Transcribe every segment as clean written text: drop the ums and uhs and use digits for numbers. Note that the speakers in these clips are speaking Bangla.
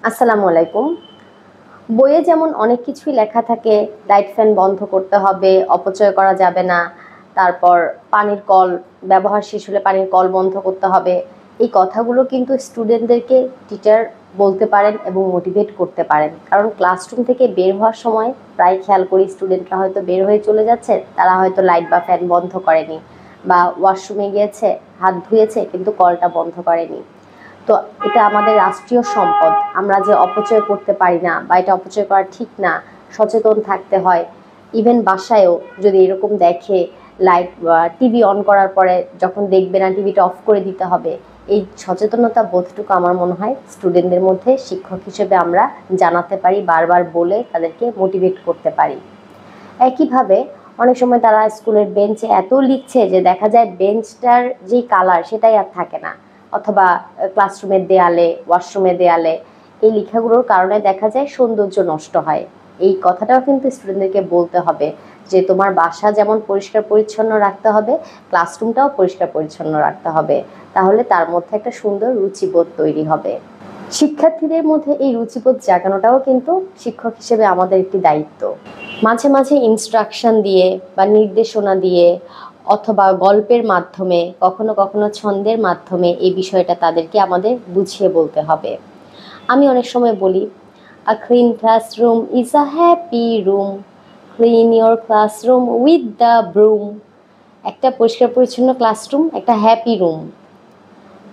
আসসালামু আলাইকুম। বইয়ে যেমন অনেক কিছুই লেখা থাকে, লাইট ফ্যান বন্ধ করতে হবে, অপচয় করা যাবে না, তারপর পানির কল ব্যবহার শেষ হলে পানির কল বন্ধ করতে হবে। এই কথাগুলো কিন্তু স্টুডেন্টদেরকে টিচার বলতে পারেন এবং মোটিভেট করতে পারেন। কারণ ক্লাসরুম থেকে বের হওয়ার সময় প্রায় খেয়াল করি স্টুডেন্টরা হয়তো বের হয়ে চলে যাচ্ছে, তারা হয়তো লাইট বা ফ্যান বন্ধ করেনি, বা ওয়াশরুমে গিয়েছে, হাত ধুয়েছে কিন্তু কলটা বন্ধ করেনি। তো এটা আমাদের রাষ্ট্রীয় সম্পদ, আমরা যে অপচয় করতে পারি না বা এটা অপচয় করা ঠিক না, সচেতন থাকতে হয়। ইভেন বাসায়ও যদি এরকম দেখে লাইট টিভি অন করার পরে যখন দেখবে না টিভিটা অফ করে দিতে হবে, এই সচেতনতা বোধটুকু আমার মনে হয় স্টুডেন্টদের মধ্যে শিক্ষক হিসেবে আমরা জানাতে পারি, বারবার বলে তাদেরকে মোটিভেট করতে পারি। একইভাবে অনেক সময় তারা স্কুলের বেঞ্চে এত লিখছে যে দেখা যায় বেঞ্চটার যেই কালার সেটাই আর থাকে না, অথবা ক্লাসরুমের দেয়ালে, ওয়াশরুমের দেয়ালে এই লেখাগুলোর কারণে দেখা যায় সৌন্দর্য নষ্ট হয়। এই কথাটাও কিন্তু স্টুডেন্টদেরকে বলতে হবে যে তোমার বাসা যেমন পরিষ্কার পরিচ্ছন্ন রাখতে হবে, ক্লাসরুমটাও পরিষ্কার পরিচ্ছন্ন রাখতে হবে, তাহলে তার মধ্যে একটা সুন্দর রুচিবোধ তৈরি হবে। শিক্ষার্থীদের মধ্যে এই রুচিবোধ জাগানোটাও কিন্তু শিক্ষক হিসেবে আমাদের একটি দায়িত্ব। মাঝে মাঝে ইনস্ট্রাকশন দিয়ে বা নির্দেশনা দিয়ে অথবা গল্পের মাধ্যমে, কখনো কখনো ছন্দের মাধ্যমে এই বিষয়টা তাদেরকে আমাদের বুঝিয়ে বলতে হবে। আমি অনেক সময় বলি, a clean classroom is a happy room, clean your classroom with the broom. একটা পরিষ্কার পরিচ্ছন্ন ক্লাসরুম একটা হ্যাপি রুম।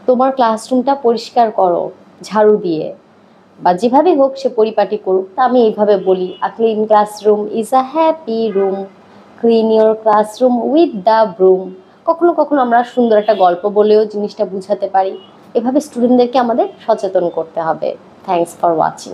তোমার ক্লাসরুমটা পরিষ্কার করো ঝাড়ু দিয়ে, বা যেভাবে হোক সে পরিপাটি করুক। তা আমি এইভাবে বলি, a clean classroom is a happy room, clean your classroom with the broom. কখনো কখনো আমরা সুন্দর একটা গল্প বলেও জিনিসটা বুঝাতে পারি। এভাবে স্টুডেন্টদেরকে আমাদের সচেতন করতে হবে। Thanks for watching.